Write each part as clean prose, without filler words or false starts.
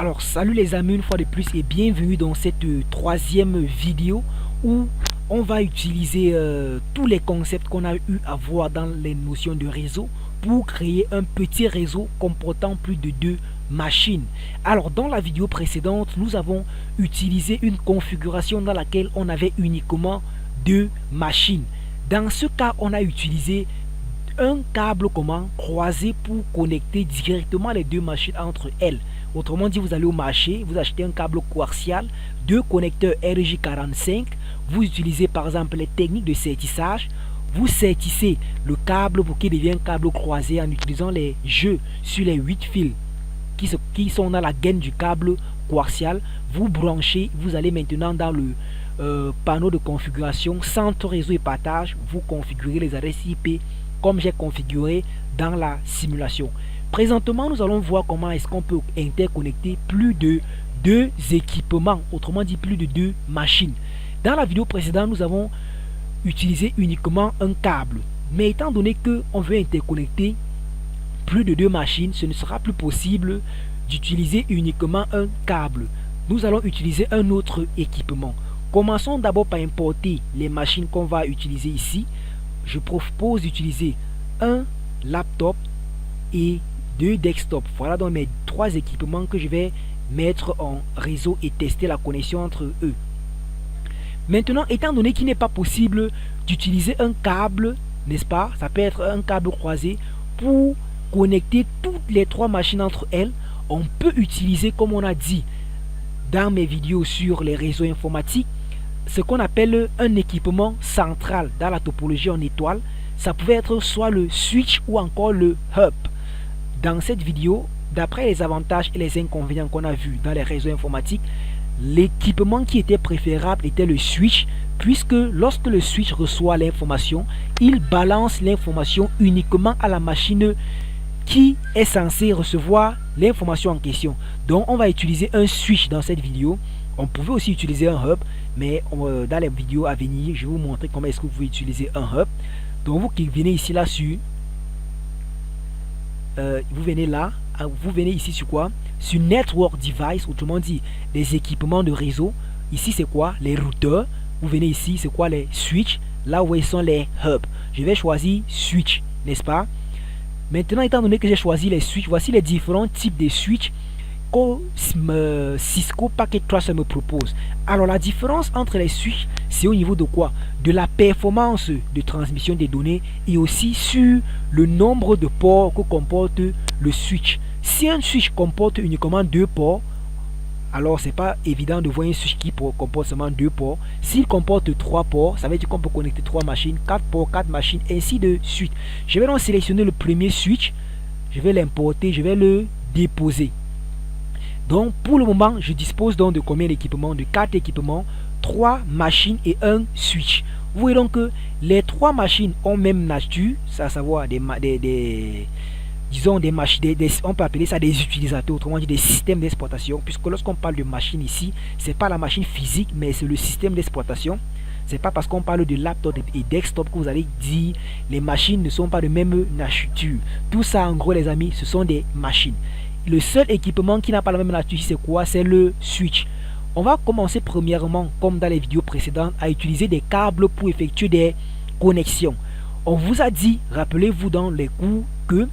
Alors salut les amis une fois de plus et bienvenue dans cette troisième vidéo où on va utiliser tous les concepts qu'on a eu à voir dans les notions de réseau pour créer un petit réseau comportant plus de deux machines. Alors dans la vidéo précédente, nous avons utilisé une configuration dans laquelle on avait uniquement deux machines. Dans ce cas, on a utilisé un câble croisé pour connecter directement les deux machines entre elles. Autrement dit, vous allez au marché, vous achetez un câble coaxial, deux connecteurs RJ45, vous utilisez par exemple les techniques de sertissage, vous sertissez le câble pour qu'il devienne un câble croisé en utilisant les jeux sur les 8 fils qui sont dans la gaine du câble coaxial. Vous branchez, vous allez maintenant dans le panneau de configuration, centre réseau et partage, vous configurez les adresses IP comme j'ai configuré dans la simulation. Présentement, nous allons voir comment est-ce qu'on peut interconnecter plus de deux équipements, autrement dit plus de deux machines. Dans la vidéo précédente, nous avons utilisé uniquement un câble. Mais étant donné qu'on veut interconnecter plus de deux machines, ce ne sera plus possible d'utiliser uniquement un câble. Nous allons utiliser un autre équipement. Commençons d'abord par importer les machines qu'on va utiliser ici. Je propose d'utiliser un laptop et deux desktops. Voilà donc mes trois équipements que je vais mettre en réseau et tester la connexion entre eux. Maintenant, étant donné qu'il n'est pas possible d'utiliser un câble, n'est-ce pas, ça peut être un câble croisé, pour connecter toutes les trois machines entre elles, on peut utiliser, comme on a dit dans mes vidéos sur les réseaux informatiques, ce qu'on appelle un équipement central dans la topologie en étoile. Ça pouvait être soit le switch ou encore le hub. Dans cette vidéo, d'après les avantages et les inconvénients qu'on a vus dans les réseaux informatiques, l'équipement qui était préférable était le switch, puisque lorsque le switch reçoit l'information, il balance l'information uniquement à la machine qui est censée recevoir l'information en question. Donc on va utiliser un switch dans cette vidéo. On pouvait aussi utiliser un hub, mais dans les vidéos à venir, je vais vous montrer comment est-ce que vous pouvez utiliser un hub. Donc vous qui venez ici là sur vous venez ici sur quoi? Sur Network Device, autrement dit les équipements de réseau. Ici c'est quoi? Les routeurs. Vous venez ici, c'est quoi? Les switch. Là où ils sont les hubs. Je vais choisir switch, n'est-ce pas? Maintenant, étant donné que j'ai choisi les switch, voici les différents types de switch que Cisco Packet Tracer me propose. Alors la différence entre les switches, c'est au niveau de quoi? De la performance de transmission des données et aussi sur le nombre de ports que comporte le switch. Si un switch comporte uniquement deux ports, alors c'est pas évident de voir un switch qui comporte seulement deux ports. S'il comporte trois ports, ça veut dire qu'on peut connecter trois machines, quatre ports, quatre machines, ainsi de suite. Je vais donc sélectionner le premier switch, je vais l'importer, je vais le déposer. Donc pour le moment, je dispose donc de combien d'équipements? De 4 équipements, 3 machines et un switch. Vous voyez donc que les trois machines ont même nature, c'est à savoir disons des machines, on peut appeler ça des utilisateurs, autrement dit des systèmes d'exploitation, puisque lorsqu'on parle de machine ici, c'est pas la machine physique, mais c'est le système d'exploitation. C'est pas parce qu'on parle de laptop et desktop que vous allez dire les machines ne sont pas de même nature. Tout ça en gros les amis, ce sont des machines. Le seul équipement qui n'a pas la même nature, c'est quoi? C'est le switch. On va commencer premièrement, comme dans les vidéos précédentes, à utiliser des câbles pour effectuer des connexions. On vous a dit, rappelez-vous dans les cours, que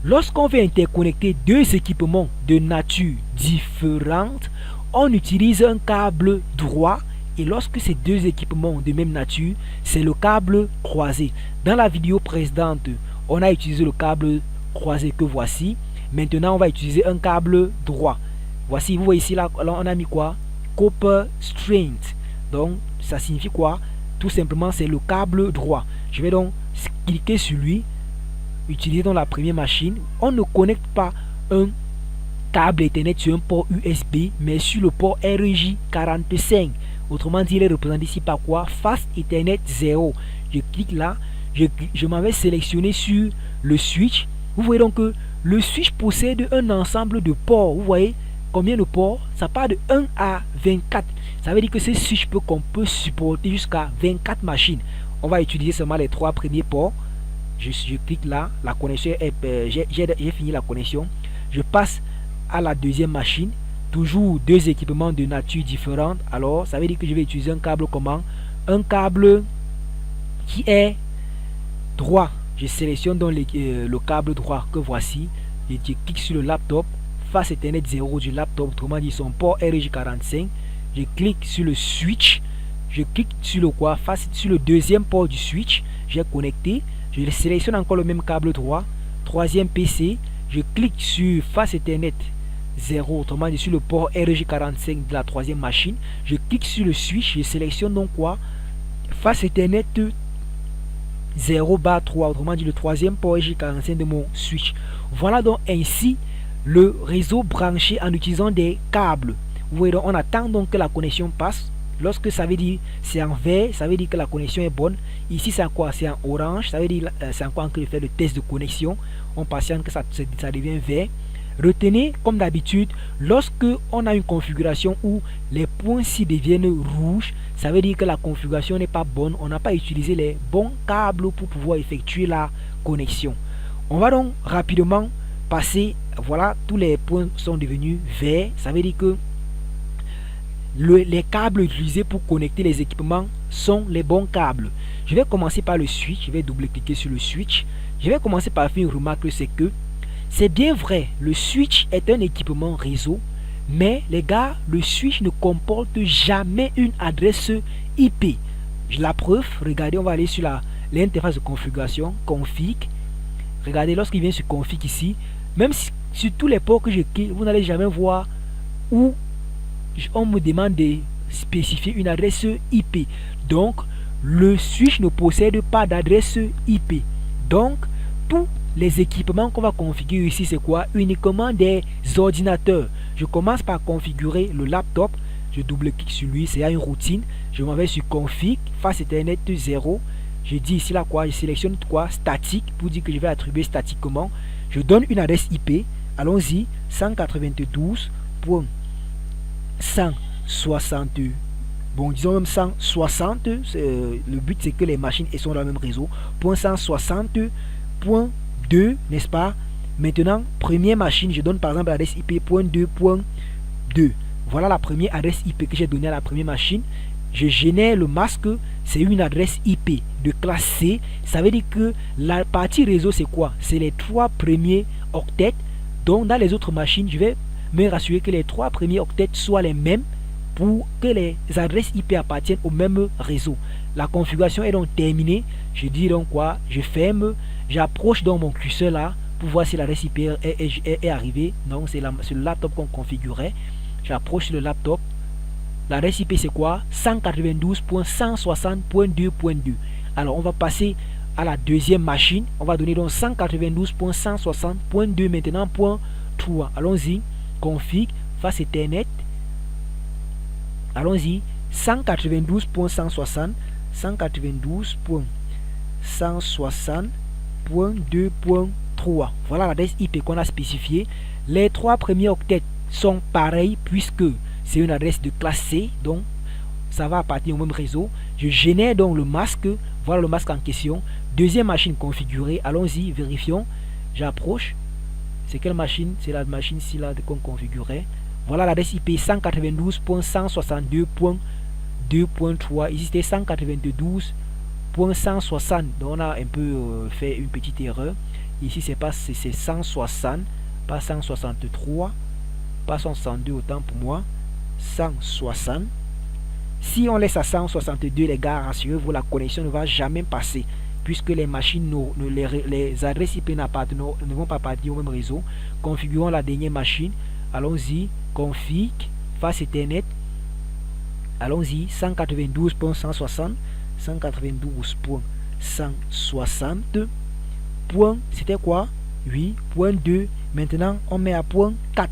lorsqu'on veut interconnecter deux équipements de nature différente, on utilise un câble droit. Et lorsque ces deux équipements de même nature, c'est le câble croisé. Dans la vidéo précédente, on a utilisé le câble croisé que voici. Maintenant, on va utiliser un câble droit. Voici, vous voyez ici, là, on a mis quoi? Copper strength. Donc, ça signifie quoi? Tout simplement, c'est le câble droit. Je vais donc cliquer sur lui, utiliser dans la première machine. On ne connecte pas un câble Ethernet sur un port USB, mais sur le port RJ45. Autrement dit, il est représenté ici par quoi? Fast Ethernet 0. Je clique là, je m'en vais sélectionner sur le switch. Vous voyez donc que le switch possède un ensemble de ports. Vous voyez combien de ports? Ça part de 1 à 24. Ça veut dire que ce switch qu'on peut supporter jusqu'à 24 machines. On va utiliser seulement les trois premiers ports. Je clique là, la connexion est, j'ai fini la connexion. Je passe à la deuxième machine. toujours deux équipements de nature différente. Alors ça veut dire que je vais utiliser un câble comment? Un câble qui est droit. Je sélectionne donc le câble droit que voici. Je clique sur le laptop, face Ethernet 0 du laptop, autrement dit son port RJ45. Je clique sur le switch. Je clique sur le quoi? Face sur le deuxième port du switch. J'ai connecté. Je sélectionne encore le même câble droit. Troisième PC. Je clique sur face Ethernet 0, autrement dit sur le port RJ45 de la troisième machine. Je clique sur le switch. Je sélectionne donc quoi? Face Ethernet 0/3, autrement dit le troisième port RJ45 de mon switch. Voilà donc ainsi le réseau branché en utilisant des câbles. Vous voyez donc, on attend donc que la connexion passe. Lorsque ça veut dire c'est en vert, ça veut dire que la connexion est bonne. Ici c'est en quoi? C'est en orange, ça veut dire c'est en quoi que je fais le test de connexion. On patiente que ça devient vert. Retenez comme d'habitude, lorsque on a une configuration où les points ci deviennent rouges, ça veut dire que la configuration n'est pas bonne. On n'a pas utilisé les bons câbles pour pouvoir effectuer la connexion. On va donc rapidement passer. Voilà, tous les points sont devenus verts. Ça veut dire que les câbles utilisés pour connecter les équipements sont les bons câbles. Je vais commencer par le switch. Je vais double-cliquer sur le switch. Je vais commencer par faire une remarque, c'est que c'est bien vrai, le switch est un équipement réseau, mais les gars, le switch ne comporte jamais une adresse IP. La preuve, regardez, on va aller sur l'interface de configuration, config. Regardez, lorsqu'il vient sur config ici, même si, sur tous les ports que je clique, vous n'allez jamais voir où on me demande de spécifier une adresse IP. Donc, le switch ne possède pas d'adresse IP. Donc, tous les équipements qu'on va configurer ici, c'est quoi? Uniquement des ordinateurs. Je commence par configurer le laptop. Je double-clique sur lui, c'est une routine. Je m'en vais sur config, face Ethernet 0. Je dis ici là quoi? Je sélectionne quoi? Statique, pour dire que je vais attribuer statiquement. Je donne une adresse IP. Allons-y, 192.160. Bon, disons même 160. Le but c'est que les machines sont dans le même réseau. .160.2, n'est-ce pas? Maintenant, première machine, je donne par exemple l'adresse IP .2.2. Voilà la première adresse IP que j'ai donnée à la première machine. Je génère le masque, c'est une adresse IP de classe C. Ça veut dire que la partie réseau, c'est quoi? C'est les 3 premiers octets. Donc, dans les autres machines, je vais me rassurer que les 3 premiers octets soient les mêmes pour que les adresses IP appartiennent au même réseau. La configuration est donc terminée. Je dis donc quoi? Je ferme. J'approche donc mon curseur là pour voir si l'adresse IP est arrivée. Non, c'est le laptop qu'on configurait. J'approche le laptop. L'adresse IP c'est quoi? 192.160.2.2. Alors on va passer à la deuxième machine. On va donner donc 192.160.2 maintenant .3. Allons-y. Config, face Ethernet. Allons-y. 192.160. 192.160.2.3. Voilà l'adresse IP qu'on a spécifiée. Les 3 premiers octets sont pareils puisque c'est une adresse de classe C, donc ça va appartenir au même réseau. Je génère donc le masque. Voilà le masque en question. Deuxième machine configurée. Allons-y, vérifions. J'approche. C'est quelle machine? C'est la machine-ci là qu'on configurait. Voilà l'adresse IP 192.162.2.3. Ici c'était 192.160. Donc on a un peu fait une petite erreur. Ici c'est 160, pas 163, pas 162 autant pour moi. 160. Si on laisse à 162, les gars, rassurez-vous, la connexion ne va jamais passer puisque les machines, les adresses IP ne vont pas partir au même réseau. Configurons la dernière machine. Allons-y, config, face Ethernet. Allons-y, 192.160, 192.160. C'était quoi? 8.2. Maintenant, on met à point 4.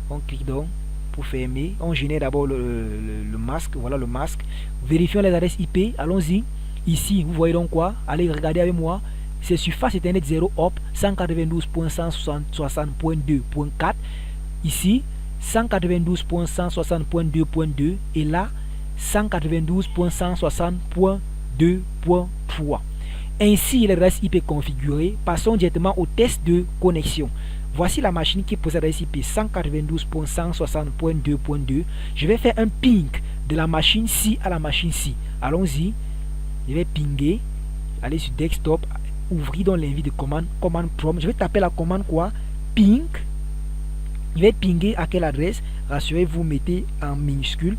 On clique donc pour fermer. On génère d'abord le masque. Voilà le masque. Vérifions les adresses IP. Allons-y. Ici, vous voyez donc quoi? Allez regarder avec moi. C'est sur face Ethernet 0 hop 192.160.2.4. Ici, 192.160.2.2 et là 192.160.2.3. Ainsi, l'adresse IP configurée. Passons directement au test de connexion. Voici la machine qui possède l'adresse IP 192.160.2.2. Je vais faire un ping de la machine C à la machine C. Allons-y. Je vais pinguer. Aller sur desktop. Ouvrir dans l'invite de commande prompt. Je vais taper la commande quoi? Ping. Je vais pinguer à quelle adresse? Rassurez-vous, mettez en minuscule.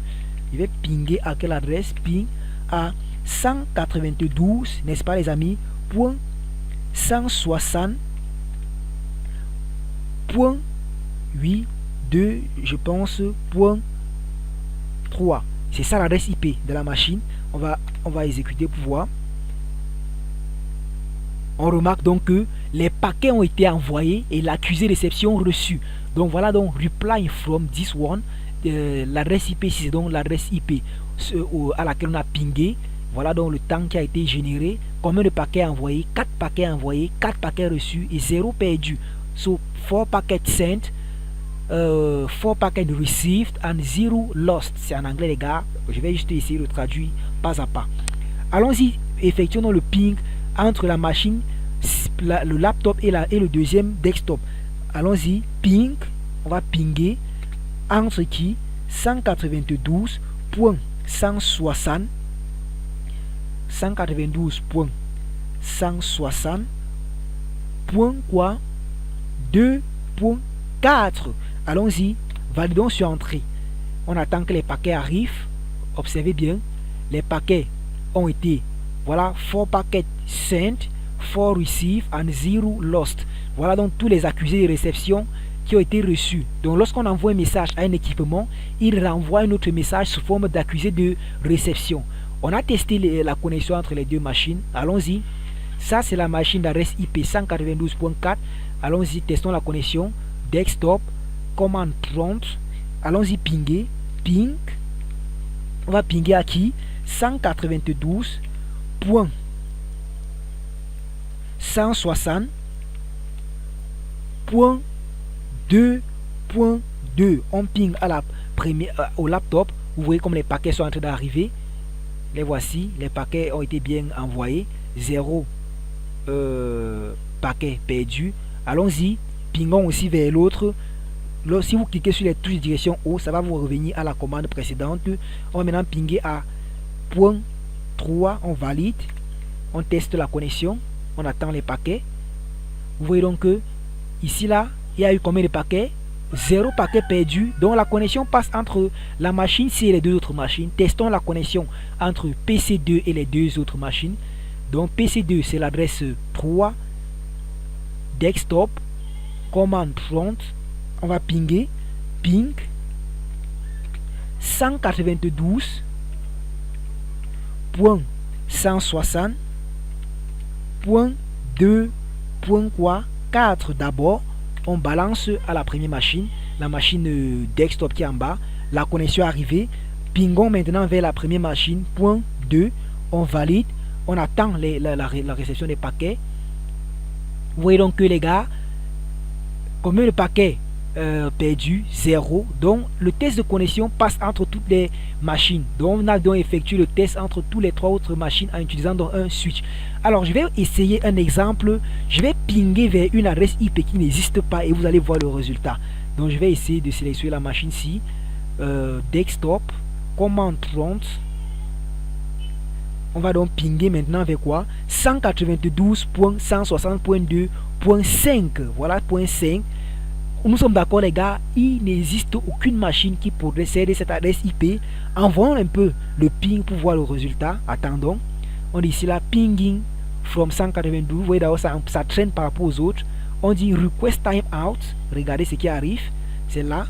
Je vais pinguer à quelle adresse? Ping à 192, n'est-ce pas les amis, point 160 point 8 2 je pense point 3. C'est ça l'adresse IP de la machine. On va exécuter pour voir. On remarque donc que les paquets ont été envoyés et l'accusé réception reçue. Donc voilà donc reply from this one. L'adresse IP, c'est donc l'adresse IP à laquelle on a pingé. Voilà donc le temps qui a été généré. Combien de paquets envoyés? 4 paquets envoyés, 4 paquets reçus et 0 perdu. So 4 packets sent, 4 packets received and 0 lost. C'est en anglais les gars. Je vais juste essayer de traduire pas à pas. Allons-y, effectuons le ping entre la machine, le laptop et le deuxième desktop. Allons-y, ping. On va pinguer entre qui 192.160 192.160 point quoi 2.4. Allons-y, validons sur entrée. On attend que les paquets arrivent. Observez bien, les paquets ont été, voilà, 4 paquets sent, 4 received and 0 lost. Voilà donc tous les accusés de réception qui ont été reçus. Donc lorsqu'on envoie un message à un équipement, il renvoie un autre message sous forme d'accusé de réception. On a testé la connexion entre les deux machines. Allons-y. Ça, c'est la machine d'adresse IP 192.4. Allons-y, testons la connexion. Desktop, commande prompt. Allons-y, pinguer. Ping. On va pinguer à qui? 192.160.2.2. On ping à la première, au laptop. Vous voyez comme les paquets sont en train d'arriver. Les voici, les paquets ont été bien envoyés. 0 paquet perdu. Allons-y, pingons aussi vers l'autre. Si vous cliquez sur les touches de direction haut, ça va vous revenir à la commande précédente. On va maintenant pinguer à point 3, on valide. On teste la connexion. On attend les paquets. Vous voyez donc que ici là, il y a eu combien de paquets? 0 paquet perdu. Donc la connexion passe entre la machine C et les deux autres machines. Testons la connexion entre PC2 et les deux autres machines. Donc PC2 c'est l'adresse 3, desktop, command prompt. On va pinguer, ping 192.160.2.4 d'abord. On balance à la première machine, la machine desktop qui est en bas. La connexion est arrivée. Pingons maintenant vers la première machine, point 2. On valide. On attend la réception des paquets. Vous voyez donc que les gars, combien de paquets perdus? 0. Donc le test de connexion passe entre toutes les machines. Donc on a donc effectué le test entre tous les 3 autres machines en utilisant donc un switch. Alors je vais essayer un exemple. Je vais pinguer vers une adresse IP qui n'existe pas et vous allez voir le résultat. Donc je vais essayer de sélectionner la machine ci, desktop, command prompt. On va donc pinguer maintenant avec quoi? 192.160.2.5. Voilà, point 5. Nous sommes d'accord les gars, il n'existe aucune machine qui pourrait céder cette adresse IP. Envoyons un peu le ping pour voir le résultat. Attendons. On dit ici là pinging from 192. Vous voyez d'abord ça traîne par rapport aux autres. On dit request time out. Regardez ce qui arrive. C'est là.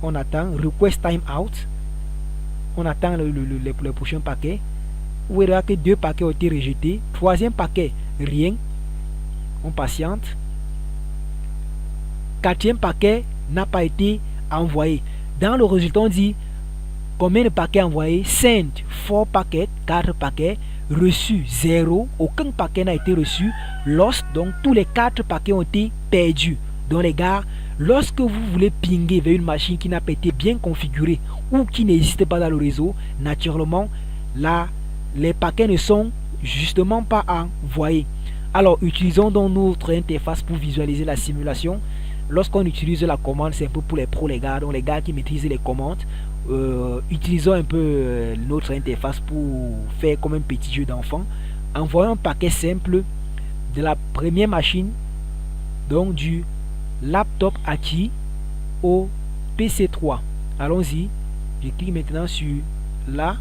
On attend request time out. On attend le prochain paquet. Vous verrez que 2 paquets ont été rejetés. 3e paquet, rien. On patiente. 4e paquet n'a pas été envoyé. Dans le résultat, on dit combien de paquets envoyés? Sent 4 paquets, 4 paquets. Reçu 0. Aucun paquet n'a été reçu. Lost, donc tous les 4 paquets ont été perdus. Donc les gars, lorsque vous voulez pinguer vers une machine qui n'a pas été bien configurée ou qui n'existe pas dans le réseau, naturellement, là, les paquets ne sont justement pas envoyer. Alors utilisons donc notre interface pour visualiser la simulation. Lorsqu'on utilise la commande, c'est un peu pour les pros les gars, donc les gars qui maîtrisent les commandes. Utilisons un peu notre interface pour faire comme un petit jeu d'enfant. Envoyons un paquet simple de la première machine, donc du laptop acquis au PC3. Allons-y. Je clique maintenant sur là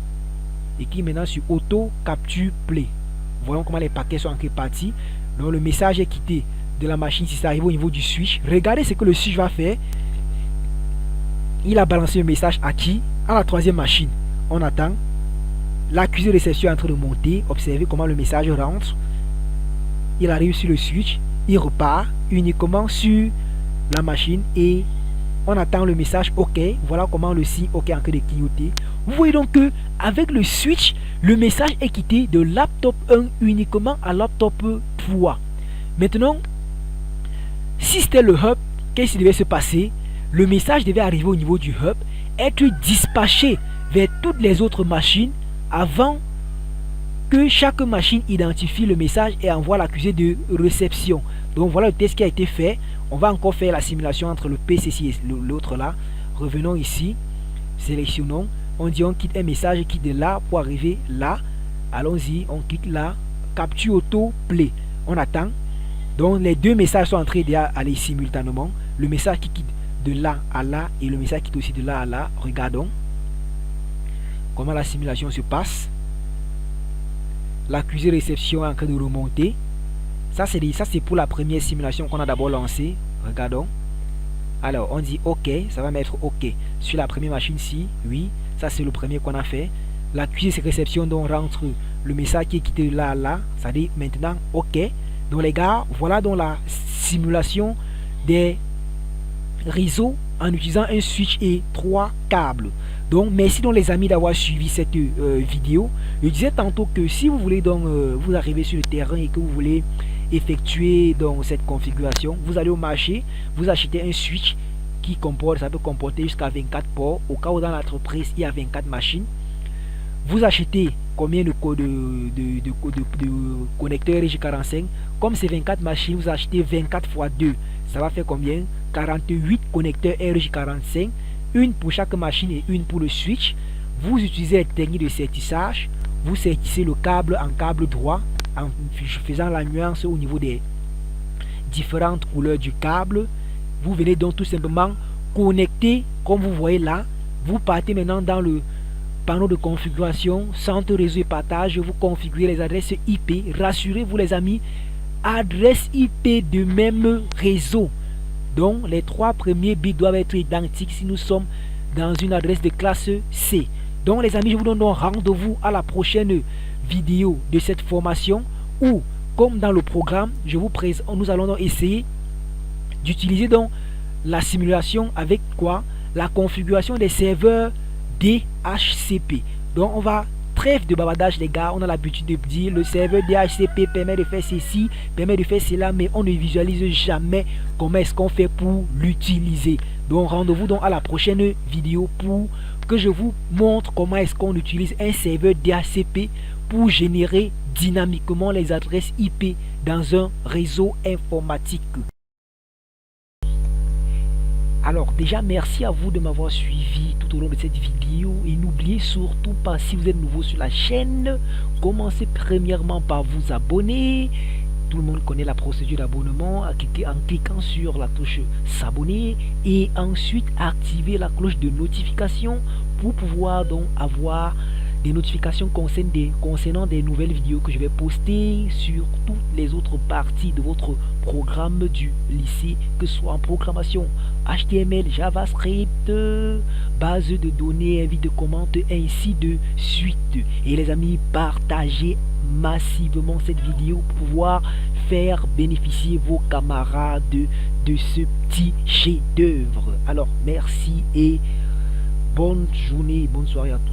et clique maintenant sur auto capture play. Voyons comment les paquets sont en partie. Donc le message est quitté de la machine si ça arrive au niveau du switch. Regardez ce que le switch va faire. Il a balancé le message acquis à la troisième machine. On attend. L'accusé réception est en train de monter. Observez comment le message rentre. Il arrive sur le switch. Il repart uniquement sur la machine et on attend le message OK. Voilà comment le signe OK est en train de clignoter. Vous voyez donc que avec le switch, le message est quitté de laptop 1 uniquement à laptop 3. Maintenant, si c'était le hub, qu'est-ce qui devait se passer? Le message devait arriver au niveau du hub, être dispatché vers toutes les autres machines avant que chaque machine identifie le message et envoie l'accusé de réception. Donc voilà le test qui a été fait. On va encore faire la simulation entre le PC et l'autre là. Revenons ici, sélectionnons. On dit on quitte un message, quitte de là pour arriver là. Allons-y, on clique là, capture auto play. On attend. Donc les deux messages sont en train d'aller simultanément. Le message qui quitte de là à là et le message qui quitte aussi de là à là. Regardons comment la simulation se passe. L'accusé réception est en train de remonter. Ça c'est pour la première simulation qu'on a d'abord lancée. Regardons. Alors on dit OK, ça va mettre OK. Sur la première machine-ci, oui. Ça c'est le premier qu'on a fait. L'accusé réception donc rentre le message qui est quitté de là à là. Ça dit maintenant OK. Donc les gars, voilà donc la simulation des réseaux en utilisant un switch et 3 câbles. Donc merci donc les amis d'avoir suivi cette vidéo. Je disais tantôt que si vous voulez donc vous arrivez sur le terrain et que vous voulez effectuer donc cette configuration, vous allez au marché, vous achetez un switch qui comporte, ça peut comporter jusqu'à 24 ports. Au cas où dans l'entreprise il y a 24 machines, vous achetez combien de connecteurs RJ45? Comme c'est 24 machines, vous achetez 24 x 2. Ça va faire combien? 48 connecteurs RJ45. Une pour chaque machine et une pour le switch. Vous utilisez les techniques de sertissage. Vous sertissez le câble en câble droit en faisant la nuance au niveau des différentes couleurs du câble. Vous venez donc tout simplement connecter comme vous voyez là. Vous partez maintenant dans le panneau de configuration, centre réseau et partage. Vous configurez les adresses IP. Rassurez-vous les amis, adresse IP de même réseau. Donc les 3 premiers bits doivent être identiques si nous sommes dans une adresse de classe C. Donc les amis, je vous donne donc rendez-vous à la prochaine vidéo de cette formation où, comme dans le programme, nous allons donc essayer d'utiliser donc la simulation avec quoi? La configuration des serveurs DHCP. Donc on va trêve de bavardage les gars, on a l'habitude de dire le serveur DHCP permet de faire ceci, permet de faire cela, mais on ne visualise jamais comment est-ce qu'on fait pour l'utiliser. Donc rendez-vous donc à la prochaine vidéo pour que je vous montre comment est-ce qu'on utilise un serveur DHCP pour générer dynamiquement les adresses IP dans un réseau informatique. Alors déjà merci à vous de m'avoir suivi tout au long de cette vidéo et n'oubliez surtout pas, si vous êtes nouveau sur la chaîne, commencez premièrement par vous abonner. Tout le monde connaît la procédure d'abonnement en cliquant sur la touche s'abonner et ensuite activer la cloche de notification pour pouvoir donc avoir des notifications concernant des nouvelles vidéos que je vais poster sur toutes les autres parties de votre programme du lycée, que ce soit en programmation HTML, JavaScript, base de données, invite de commentaires, ainsi de suite. Et les amis, partagez massivement cette vidéo pour pouvoir faire bénéficier vos camarades de ce petit chef-d'œuvre. Alors merci et bonne journée, bonne soirée à tous.